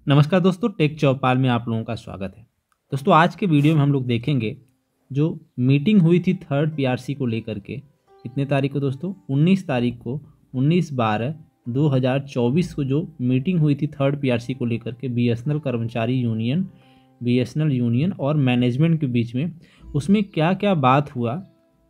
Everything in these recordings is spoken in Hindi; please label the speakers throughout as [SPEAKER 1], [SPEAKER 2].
[SPEAKER 1] नमस्कार दोस्तों, टेक चौपाल में आप लोगों का स्वागत है। दोस्तों, आज के वीडियो में हम लोग देखेंगे जो मीटिंग हुई थी थर्ड पीआरसी को लेकर के। कितने तारीख को दोस्तों? 19 तारीख को, 19/12/2024 को जो मीटिंग हुई थी थर्ड पीआरसी को लेकर के बीएसएनएल कर्मचारी यूनियन, बीएसएनएल यूनियन और मैनेजमेंट के बीच में, उसमें क्या क्या बात हुआ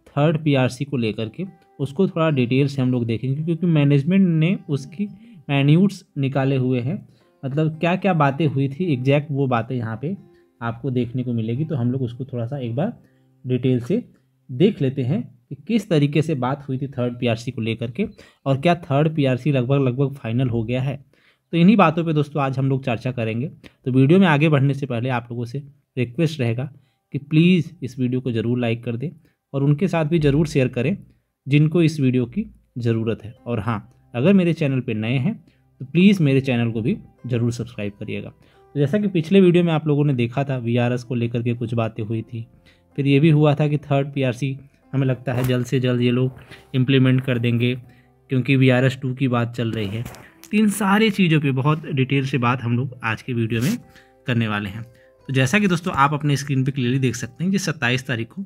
[SPEAKER 1] थर्ड पीआरसी को लेकर के, उसको थोड़ा डिटेल से हम लोग देखेंगे। क्योंकि मैनेजमेंट ने उसकी मैन्यूट्स निकाले हुए हैं, मतलब क्या क्या बातें हुई थी एग्जैक्ट, वो बातें यहाँ पे आपको देखने को मिलेगी। तो हम लोग उसको थोड़ा सा एक बार डिटेल से देख लेते हैं कि किस तरीके से बात हुई थी थर्ड पीआरसी को लेकर के, और क्या थर्ड पीआरसी लगभग फाइनल हो गया है। तो इन्हीं बातों पे दोस्तों आज हम लोग चर्चा करेंगे। तो वीडियो में आगे बढ़ने से पहले आप लोगों से रिक्वेस्ट रहेगा कि प्लीज़ इस वीडियो को ज़रूर लाइक कर दें और उनके साथ भी ज़रूर शेयर करें जिनको इस वीडियो की ज़रूरत है। और हाँ, अगर मेरे चैनल पर नए हैं तो प्लीज़ मेरे चैनल को भी ज़रूर सब्सक्राइब करिएगा। तो जैसा कि पिछले वीडियो में आप लोगों ने देखा था, वीआरएस को लेकर के कुछ बातें हुई थी। फिर ये भी हुआ था कि थर्ड पीआरसी हमें लगता है जल्द से जल्द ये लोग इम्प्लीमेंट कर देंगे, क्योंकि वीआरएस 2 की बात चल रही है। तो इन सारी चीज़ों पे बहुत डिटेल से बात हम लोग आज के वीडियो में करने वाले हैं। तो जैसा कि दोस्तों आप अपने स्क्रीन पर क्लियरली देख सकते हैं कि 27 तारीख को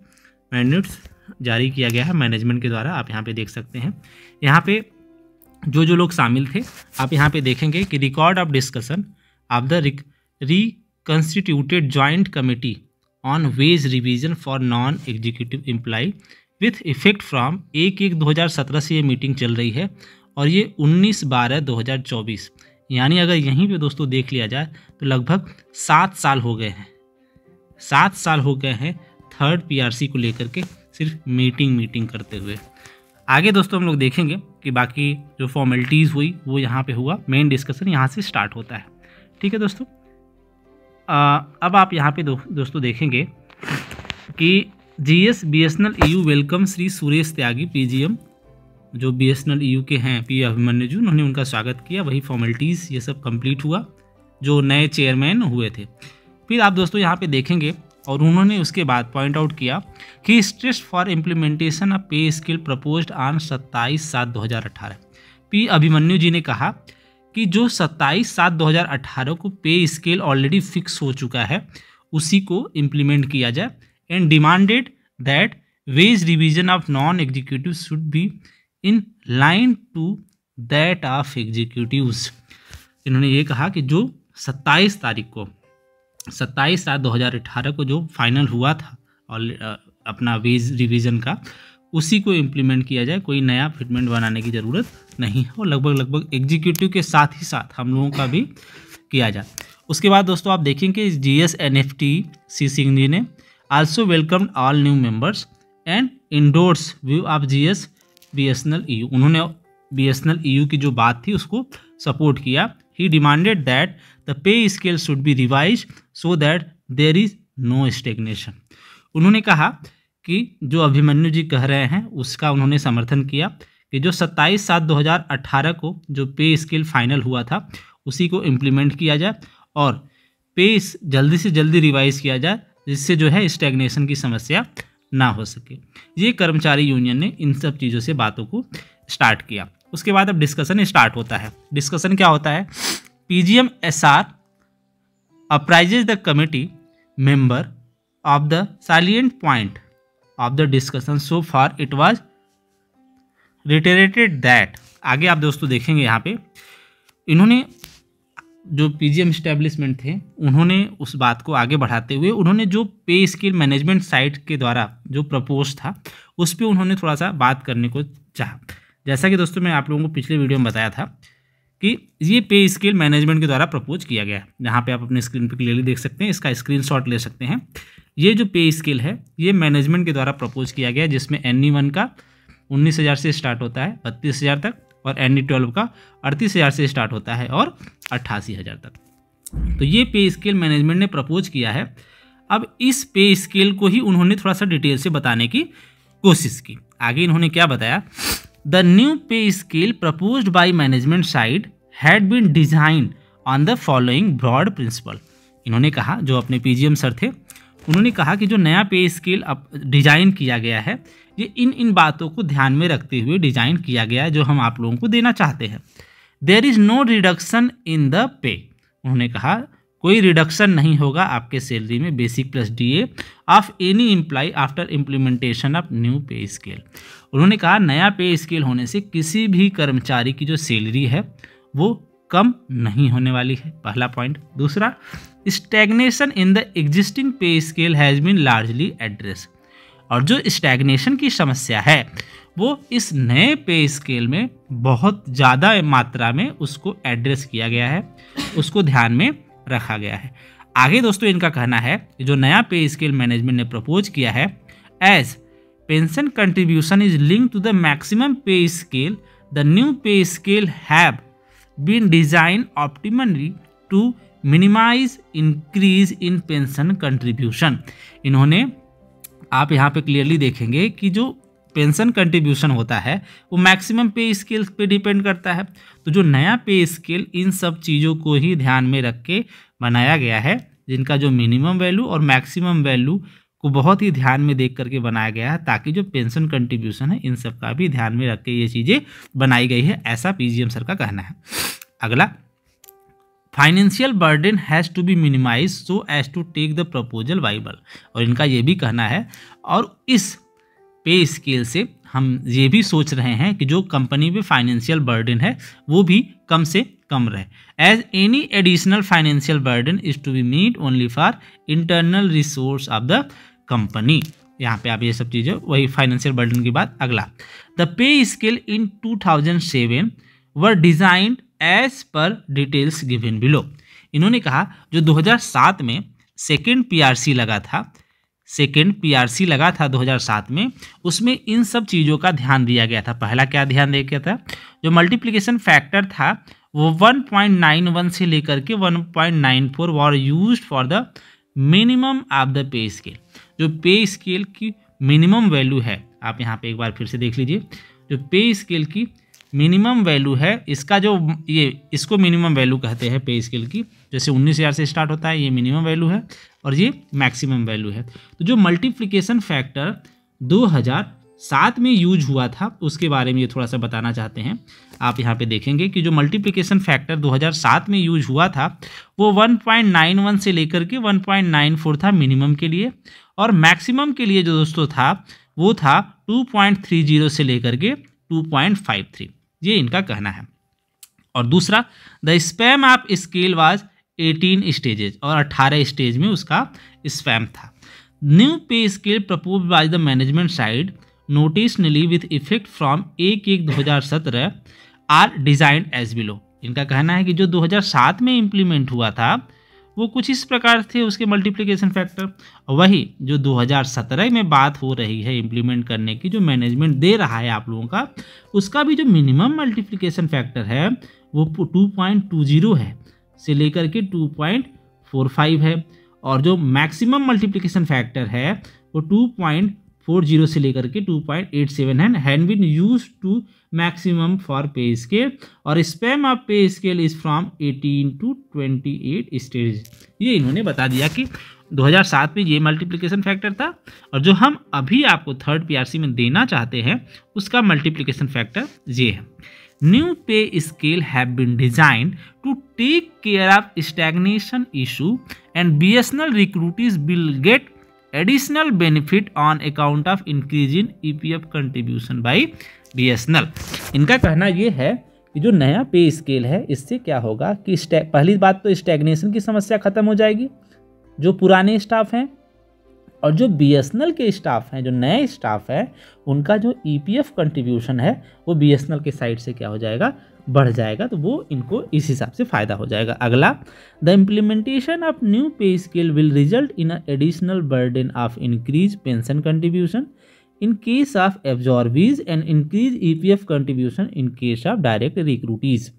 [SPEAKER 1] मैन्यूट्स जारी किया गया है मैनेजमेंट के द्वारा। आप यहाँ पर देख सकते हैं, यहाँ पे जो लोग शामिल थे आप यहाँ पे देखेंगे कि record of discussion of the reconstituted joint committee on wage revision for non executive employ with effect from 1/1/2017 से ये मीटिंग चल रही है और ये 19/12/2024, यानी अगर यहीं पे दोस्तों देख लिया जाए तो लगभग 7 साल हो गए हैं। 7 साल हो गए हैं थर्ड पीआरसी को लेकर के सिर्फ मीटिंग करते हुए। आगे दोस्तों हम लोग देखेंगे कि बाकी जो फॉर्मेलिटीज़ हुई वो यहाँ पे हुआ, मेन डिस्कशन यहाँ से स्टार्ट होता है। ठीक है दोस्तों, अब आप यहाँ पे दोस्तों देखेंगे कि GS BSNL EU welcome Shri Suresh Tyagi PGM, जो बीएसएनएल ईयू के हैं पी अभिमन्यु जी, उन्होंने उनका स्वागत किया। वही फॉर्मेलिटीज़ ये सब कंप्लीट हुआ जो नए चेयरमैन हुए थे। फिर आप दोस्तों यहाँ पे देखेंगे और उन्होंने उसके बाद पॉइंट आउट किया कि stress for implementation of pay scale proposed on 27/7/2018। P Abhimanyu ji ने कहा कि जो 27/7/2018 को पे स्केल ऑलरेडी फिक्स हो चुका है उसी को इम्प्लीमेंट किया जाए, and demanded that wage revision of non executive should be in line to that of executives. इन्होंने ये कहा कि जो 27 तारीख को 27/7/2018 को जो फाइनल हुआ था और अपना वेज रिवीजन का, उसी को इम्प्लीमेंट किया जाए, कोई नया फिटमेंट बनाने की ज़रूरत नहीं है और लगभग एग्जीक्यूटिव के साथ ही साथ हम लोगों का भी किया जाए। उसके बाद दोस्तों आप देखेंगे GSNFT सी सिंह जी ने also welcomed all new members and endorse view of GS BSNL EU। उन्होंने BSNL EU की जो बात थी उसको सपोर्ट किया। He demanded that the pay scale should be revised so that there is no stagnation। उन्होंने कहा कि जो अभिमन्यु जी कह रहे हैं उसका उन्होंने समर्थन किया कि जो 27/7/2018 को जो पे स्केल फाइनल हुआ था उसी को इम्प्लीमेंट किया जाए और पे जल्दी से जल्दी रिवाइज किया जाए, जिससे जो है स्टैग्नेशन की समस्या ना हो सके। ये कर्मचारी यूनियन ने इन सब चीज़ों से बातों को स्टार्ट किया। उसके बाद अब डिस्कशन स्टार्ट होता है। डिस्कशन क्या होता है? PGM SR apprises the committee member of the salient point of the discussion so far it was reiterated that. आगे आप दोस्तों देखेंगे यहाँ पे इन्होंने जो पीजीएम एस्टेब्लिशमेंट थे उन्होंने उस बात को आगे बढ़ाते हुए उन्होंने जो पे स्केल मैनेजमेंट साइट के द्वारा जो प्रपोज था उस पर उन्होंने थोड़ा सा बात करने को चाहा। जैसा कि दोस्तों मैं आप लोगों को पिछले वीडियो में बताया था कि ये पे स्केल मैनेजमेंट के द्वारा प्रपोज किया गया है। यहाँ पे आप अपने स्क्रीन पे क्लियरली देख सकते हैं, इसका स्क्रीनशॉट ले सकते हैं। ये जो पे स्केल है ये मैनेजमेंट के द्वारा प्रपोज किया गया है, जिसमें NE1 का 19,000 से स्टार्ट होता है 32,000 तक, और NE12 का 38,000 से स्टार्ट होता है और 88,000 तक। तो ये पे स्केल मैनेजमेंट ने प्रपोज किया है। अब इस पे स्केल को ही उन्होंने थोड़ा सा डिटेल से बताने की कोशिश की। आगे इन्होंने क्या बताया? The new pay scale proposed by management side had been designed on the following broad principle। इन्होंने कहा, जो अपने पीजीएम सर थे उन्होंने कहा कि जो नया पे स्केल अब डिजाइन किया गया है ये इन बातों को ध्यान में रखते हुए डिजाइन किया गया है जो हम आप लोगों को देना चाहते हैं। There is no reduction in the pay. उन्होंने कहा कोई रिडक्शन नहीं होगा आपके सैलरी में basic plus DA of any employee after implementation of new pay scale. उन्होंने कहा नया पे स्केल होने से किसी भी कर्मचारी की जो सैलरी है वो कम नहीं होने वाली है, पहला पॉइंट। दूसरा, stagnation in the existing pay scale has been largely address, और जो स्टैग्नेशन की समस्या है वो इस नए पे स्केल में बहुत ज़्यादा मात्रा में उसको एड्रेस किया गया है, उसको ध्यान में रखा गया है। आगे दोस्तों इनका कहना है कि जो नया पे स्केल मैनेजमेंट ने प्रपोज किया है, as pension contribution is linked to the maximum pay scale, the new pay scale have been design optimally to minimise increase in pension contribution. इन्होंने, आप यहाँ पे क्लियरली देखेंगे कि जो पेंशन कंट्रीब्यूशन होता है वो मैक्सिमम पे स्केल पे डिपेंड करता है, तो जो नया पे स्केल इन सब चीज़ों को ही ध्यान में रख के बनाया गया है, जिनका जो मिनिमम वैल्यू और मैक्सिमम वैल्यू को बहुत ही ध्यान में देख करके बनाया गया है, ताकि जो पेंशन कंट्रीब्यूशन है इन सब का भी ध्यान में रख के ये चीज़ें बनाई गई है, ऐसा पीजीएम सर का कहना है। अगला, financial burden has to be minimise so as to take the proposal viable, और इनका ये भी कहना है, और इस पे स्केल से हम ये भी सोच रहे हैं कि जो कंपनी पे फाइनेंशियल बर्डन है वो भी कम से कम रहे, as any additional financial burden is to be meet only for internal resource of the company. यहाँ पे आप ये सब चीज़ें, वही फाइनेंशियल बर्डन की बात। अगला, the pay scale in 2007 were designed as per details given below. इन्होंने कहा जो 2007 में सेकेंड पीआरसी लगा था 2007 में, उसमें इन सब चीज़ों का ध्यान दिया गया था। पहला क्या ध्यान दिया गया था, जो मल्टीप्लिकेशन फैक्टर था वो 1.91 से लेकर के 1.94 were used for the minimum of the pay scale. जो पे स्केल की मिनिमम वैल्यू है, आप यहाँ पे एक बार फिर से देख लीजिए, जो पे स्केल की मिनिमम वैल्यू है, इसका जो इसको मिनिमम वैल्यू कहते हैं पे स्केल की, जैसे 19,000 से स्टार्ट होता है, ये मिनिमम वैल्यू है और ये मैक्सिमम वैल्यू है। तो जो मल्टीप्लिकेशन फैक्टर 2007 में यूज हुआ था उसके बारे में ये थोड़ा सा बताना चाहते हैं। आप यहाँ पे देखेंगे कि जो मल्टीप्लिकेशन फैक्टर 2007 में यूज हुआ था वो 1.91 से लेकर के 1.94 था मिनिमम के लिए, और मैक्सिमम के लिए जो दोस्तों था वो था 2.30 से लेकर के 2.53, ये इनका कहना है। और दूसरा, the span of scale was 18 stages, और 18 स्टेज में उसका स्पैम था। New pay scale propose by the management side notionally with effect from 1/1/2017 are designed as below. इनका कहना है कि जो 2007 में इम्प्लीमेंट हुआ था वो कुछ इस प्रकार थे उसके मल्टीप्लिकेशन फैक्टर, वही जो 2017 में बात हो रही है इम्प्लीमेंट करने की, जो मैनेजमेंट दे रहा है आप लोगों का, उसका भी जो मिनिमम मल्टीप्लिकेशन फैक्टर है वो 2.20 है से लेकर के 2.45 है, और जो मैक्सिमम मल्टीप्लिकेशन फैक्टर है वो 2.40 से लेकर के 2.87 है, had been used to maximum for pay scale, और span of pay scale is from 18 to 28 stage. ये इन्होंने बता दिया कि 2007 में ये मल्टीप्लिकेशन फैक्टर था, और जो हम अभी आपको थर्ड पीआरसी में देना चाहते हैं उसका मल्टीप्लिकेशन फैक्टर ये है। New pay scale have been designed to take care of stagnation issue and BSNL recruitees will get additional benefit on account of increase in EPF contribution by BSNL. इनका कहना यह है कि जो नया पे स्केल है इससे क्या होगा कि पहली बात तो स्टैग्नेशन की समस्या खत्म हो जाएगी, जो पुराने स्टाफ हैं, और जो बीएसएनएल के स्टाफ हैं, जो नए स्टाफ है, उनका जो ईपीएफ कंट्रीब्यूशन है वो बीएसएनएल के साइड से क्या हो जाएगा, बढ़ जाएगा, तो वो इनको इस हिसाब से फ़ायदा हो जाएगा। अगला, the implementation of new pay scale will result in a additional burden of increase pension contribution in case of absorbees and increase EPF contribution in case of direct recruitees.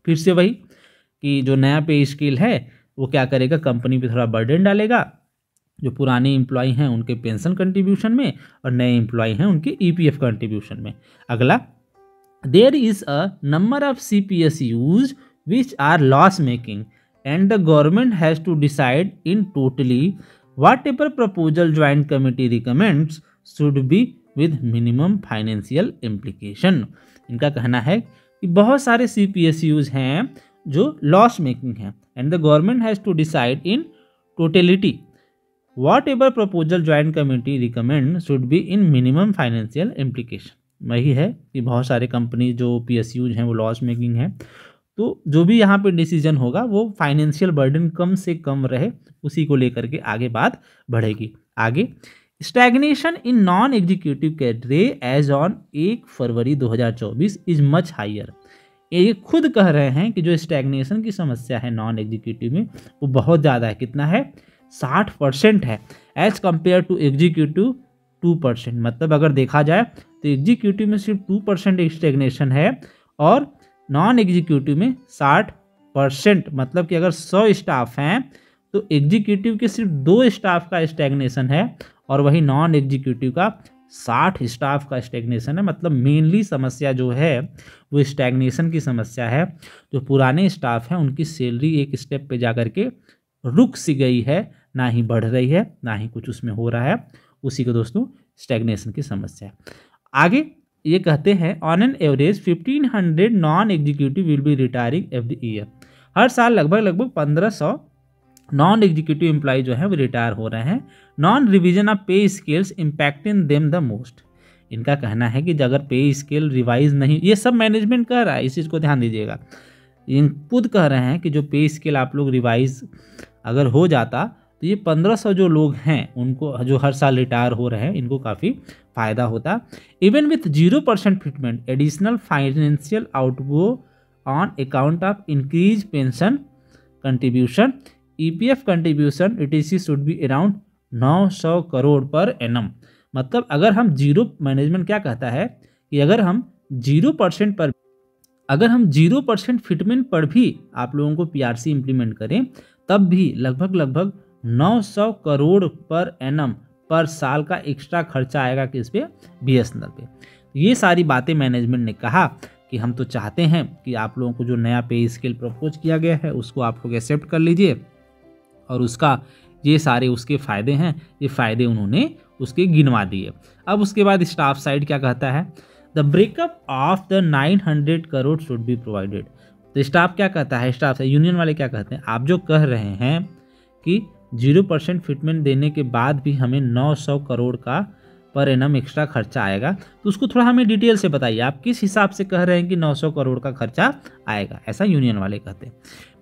[SPEAKER 1] फिर से वही कि जो नया पे स्केल है वो क्या करेगा, कंपनी पे थोड़ा बर्डन डालेगा, जो पुराने एम्प्लॉय हैं उनके पेंशन कंट्रीब्यूशन में, और नए एम्प्लॉय हैं उनके ईपीएफ कंट्रीब्यूशन में। अगला, there is a number of CPSUs which are loss making and the government has to decide in totally whatever proposal joint committee recommends should be with minimum financial implication. इनका कहना है कि बहुत सारे CPSUs हैं जो लॉस मेकिंग हैं, and the government has to decide in totality whatever proposal joint committee recommend should be in minimum financial implication. वही है कि बहुत सारे कंपनी जो PSUs हैं वो लॉस मेकिंग है, तो जो भी यहाँ पे डिसीजन होगा वो फाइनेंशियल बर्डन कम से कम रहे, उसी को लेकर के आगे बात बढ़ेगी। आगे, stagnation in non executive cadre as on 1 February 2024 is much higher. ये खुद कह रहे हैं कि जो स्टैग्नेशन की समस्या है नॉन एग्जीक्यूटिव में वो बहुत ज़्यादा है। कितना है? 60% है एज कम्पेयर टू एग्जीक्यूटिव 2%। मतलब अगर देखा जाए तो एग्जीक्यूटिव में सिर्फ 2% स्टैग्नेशन है और नॉन एग्जीक्यूटिव में 60%। मतलब कि अगर 100 स्टाफ हैं तो एग्जीक्यूटिव के सिर्फ 2 स्टाफ का स्टैग्नेशन है और वही नॉन एग्जीक्यूटिव का 60 स्टाफ का स्टैग्नेशन है। मतलब मेनली समस्या जो है वो स्टैग्नेशन की समस्या है। जो पुराने स्टाफ हैं उनकी सैलरी एक स्टेप पे जा कर के रुक सी गई है, ना ही बढ़ रही है ना ही कुछ उसमें हो रहा है, उसी को दोस्तों स्टैग्नेशन की समस्या है। आगे ये कहते हैं on an average 1500 non executive will be retiring every year. हर साल लगभग 1500 नॉन एग्जीक्यूटिव एम्प्लॉय जो है वो रिटायर हो रहे हैं। नॉन रिवीजन ऑफ पे scales impacting them the most. इनका कहना है कि अगर पे स्केल रिवाइज नहीं, ये सब मैनेजमेंट कह रहा है, इस चीज़ को ध्यान दीजिएगा। इन खुद कह रहे हैं कि जो पे स्केल आप लोग रिवाइज अगर हो जाता तो ये 1500 जो लोग हैं उनको जो हर साल रिटायर हो रहे हैं इनको काफ़ी फ़ायदा होता। Even with 0% fitment additional financial outgo on account of increase pension contribution EPF contribution ETC should be around 900 crore per annum. मतलब अगर हम मैनेजमेंट क्या कहता है कि अगर हम 0% फिटमेंट पर भी आप लोगों को PRC इम्प्लीमेंट करें तब भी लगभग 900 करोड़ पर एनम पर साल का एक्स्ट्रा खर्चा आएगा किस पे? BSNL पे। ये सारी बातें मैनेजमेंट ने कहा कि हम तो चाहते हैं कि आप लोगों को जो नया पे स्केल प्रपोज किया गया है उसको आप लोग एक्सेप्ट कर लीजिए और उसका ये सारे उसके फ़ायदे हैं, ये फ़ायदे उन्होंने उसके गिनवा दिए। अब उसके बाद स्टाफ साइड क्या कहता है? The breakup of the 900 crore should be provided. तो स्टाफ क्या कहता है? स्टाफ से यूनियन वाले क्या कहते हैं? आप जो कह रहे हैं कि 0% फिटमेंट देने के बाद भी हमें 900 करोड़ का पर एनम एक्स्ट्रा खर्चा आएगा, तो उसको थोड़ा हमें डिटेल से बताइए। आप किस हिसाब से कह रहे हैं कि 900 करोड़ का खर्चा आएगा? ऐसा यूनियन वाले कहते हैं।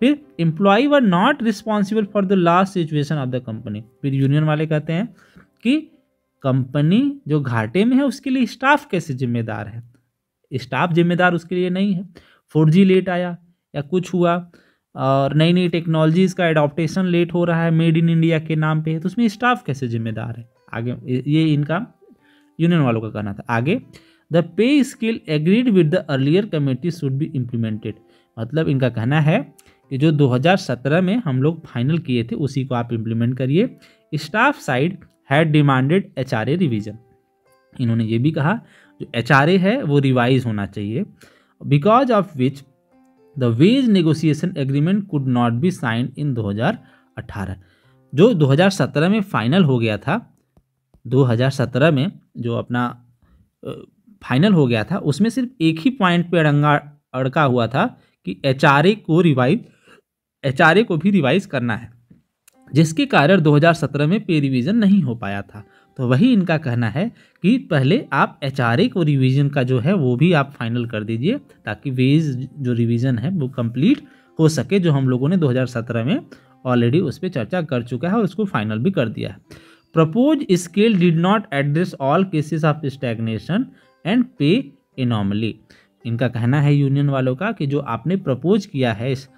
[SPEAKER 1] फिर employee were not responsible for the last situation of the company. फिर यूनियन वाले कहते हैं कि कंपनी जो घाटे में है उसके लिए स्टाफ कैसे जिम्मेदार है? स्टाफ जिम्मेदार उसके लिए नहीं है। 4G लेट आया या कुछ हुआ और नई नई टेक्नोलॉजीज़ का एडॉप्टेशन लेट हो रहा है मेड इन इंडिया के नाम पे, तो उसमें स्टाफ कैसे जिम्मेदार है? आगे ये इनका यूनियन वालों का कहना था। आगे, the pay scale agreed with the earlier committee should be implemented. मतलब इनका कहना है कि जो 2017 में हम लोग फाइनल किए थे उसी को आप इम्प्लीमेंट करिए। Staff side had demanded HRA revision. इन्होंने ये भी कहा जो HRA है वो रिवाइज होना चाहिए, because of which the ways negotiation agreement could not be signed in 2018। जो 2017 में फाइनल हो गया था, 2017 में जो अपना फाइनल हो गया था उसमें सिर्फ एक ही पॉइंट पे अड़का हुआ था कि HRA को भी रिवाइज करना है, जिसके कारण 2017 में पे रिवीजन नहीं हो पाया था। तो वही इनका कहना है कि पहले आप HRA को रिवीजन का जो है वो भी आप फाइनल कर दीजिए ताकि वेज जो रिवीजन है वो कंप्लीट हो सके, जो हम लोगों ने 2017 में ऑलरेडी उस पर चर्चा कर चुका है और उसको फाइनल भी कर दिया है। Propose scale did not address all cases of stagnation and पे एनॉमली। इनका कहना है यूनियन वालों का कि जो आपने प्रपोज किया है इस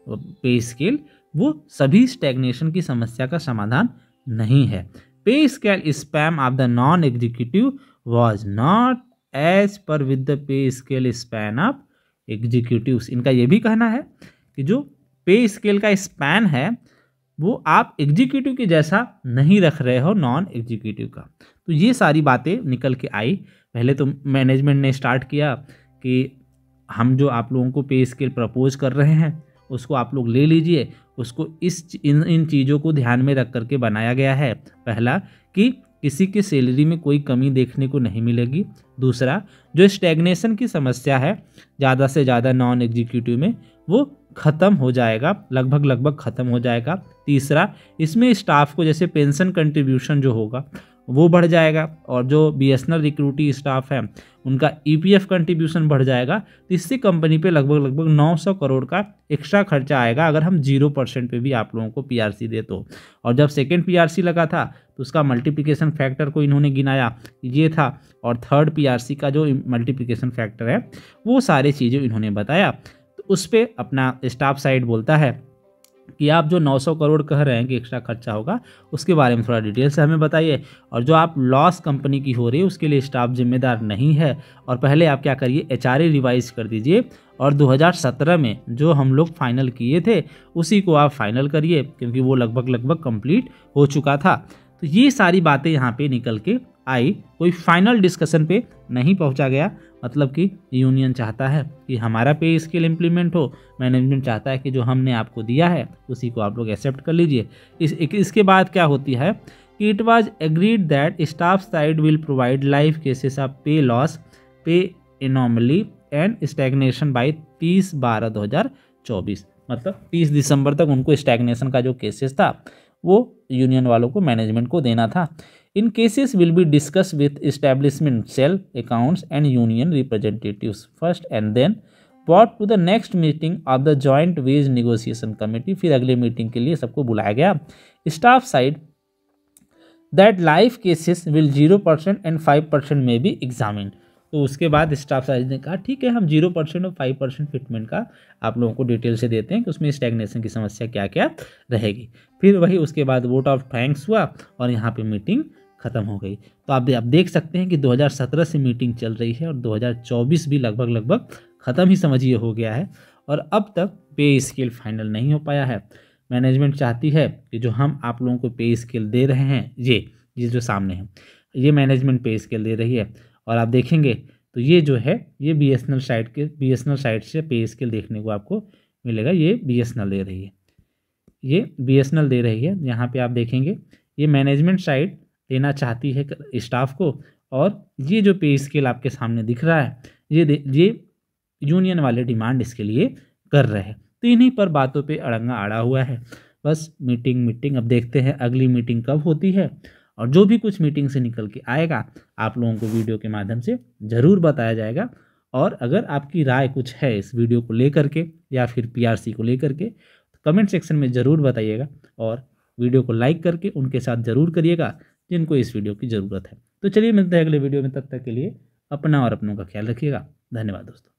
[SPEAKER 1] पे स्केल वो सभी स्टैग्नेशन की समस्या का समाधान नहीं है। Pay scale span of the non executive was not as per with the pay scale span of executives. इनका ये भी कहना है कि जो पे स्केल का स्पैन है वो आप एग्जीक्यूटिव के जैसा नहीं रख रहे हो नॉन एग्जीक्यूटिव का। तो ये सारी बातें निकल के आई। पहले तो मैनेजमेंट ने स्टार्ट किया कि हम जो आप लोगों को पे स्केल प्रपोज कर रहे हैं उसको आप लोग ले लीजिए, उसको इन चीज़ों को ध्यान में रख करके बनाया गया है। पहला कि किसी की सैलरी में कोई कमी देखने को नहीं मिलेगी। दूसरा, जो स्टैग्नेशन की समस्या है ज़्यादा से ज़्यादा नॉन एग्जीक्यूटिव में वो ख़त्म हो जाएगा, लगभग ख़त्म हो जाएगा। तीसरा, इसमें स्टाफ को जैसे पेंशन कंट्रीब्यूशन जो होगा वो बढ़ जाएगा, और जो बीएसएनएल रिक्रूटी स्टाफ है उनका ईपीएफ कंट्रीब्यूशन बढ़ जाएगा। तो इससे कंपनी पे लगभग 900 करोड़ का एक्स्ट्रा खर्चा आएगा अगर हम 0% पे भी आप लोगों को पीआरसी दे तो। और जब सेकेंड पीआरसी लगा था तो उसका मल्टीप्लिकेशन फैक्टर को इन्होंने गिनाया, ये था। और थर्ड पीआरसी का जो मल्टीप्लिकेशन फैक्टर है वो सारी चीज़ें इन्होंने बताया। तो उस पर अपना स्टाफ साइड बोलता है कि आप जो 900 करोड़ कह रहे हैं कि एक्स्ट्रा खर्चा होगा, उसके बारे में थोड़ा डिटेल से हमें बताइए। और जो आप लॉस कंपनी की हो रही है उसके लिए स्टाफ जिम्मेदार नहीं है। और पहले आप क्या करिए, एचआरए रिवाइज कर दीजिए, और 2017 में जो हम लोग फाइनल किए थे उसी को आप फाइनल करिए, क्योंकि वो लगभग कंप्लीट हो चुका था। तो ये सारी बातें यहाँ पे निकल के आई, कोई फाइनल डिस्कशन पे नहीं पहुँचा गया। मतलब कि यूनियन चाहता है कि हमारा पे स्केल इम्प्लीमेंट हो, मैनेजमेंट चाहता है कि जो हमने आपको दिया है उसी को आप लोग एक्सेप्ट कर लीजिए। इसके बाद क्या होती है कि it was agreed that staff side will provide live cases of पे लॉस, पे एनोमली एंड स्टैग्नेशन बाय 30/12/2024। मतलब 30 दिसंबर तक उनको स्टैग्नेशन का जो केसेस था वो यूनियन वालों को, मैनेजमेंट को देना था। In cases will be discuss with establishment cell, accounts and union representatives first and then brought to the next meeting of the joint wage negotiation committee. फिर अगले मीटिंग के लिए सबको बुलाया गया। Staff side that live cases will 0% and 5% में बी एग्जामिन। तो उसके बाद स्टाफ साइड ने कहा ठीक है, हम 0% और 5% फिटमेंट का आप लोगों को डिटेल से देते हैं कि उसमें स्टैग्नेशन की समस्या क्या क्या रहेगी। फिर वही उसके बाद वोट ऑफ थैंक्स हुआ और यहाँ पे मीटिंग ख़त्म हो गई। तो आप देख सकते हैं कि 2017 से मीटिंग चल रही है और 2024 भी लगभग ख़त्म ही समझिए हो गया है, और अब तक पे स्केल फाइनल नहीं हो पाया है। मैनेजमेंट चाहती है कि जो हम आप लोगों को पे स्केल दे रहे हैं, ये जो सामने है, ये मैनेजमेंट पे स्केल दे रही है। और आप देखेंगे तो ये जो है ये बीएसएनएल साइड से पे स्केल देखने को आपको मिलेगा। ये बीएसएनएल दे रही है, ये बीएसएनएल दे रही है। यहाँ पे आप देखेंगे ये मैनेजमेंट साइड देना चाहती है स्टाफ को, और ये जो पे स्केल आपके सामने दिख रहा है ये यूनियन वाले डिमांड इसके लिए कर रहे हैं। तो इन्हीं पर बातों पे अड़ंगा अड़ा हुआ है। बस मीटिंग अब देखते हैं अगली मीटिंग कब होती है, और जो भी कुछ मीटिंग से निकल के आएगा आप लोगों को वीडियो के माध्यम से ज़रूर बताया जाएगा। और अगर आपकी राय कुछ है इस वीडियो को लेकर के या फिर पीआरसी को लेकर के, तो कमेंट सेक्शन में ज़रूर बताइएगा, और वीडियो को लाइक करके उनके साथ ज़रूर करिएगा जिनको इस वीडियो की ज़रूरत है। तो चलिए मिलते हैं अगले वीडियो में, तब तक के लिए अपना और अपनों का ख्याल रखिएगा। धन्यवाद दोस्तों।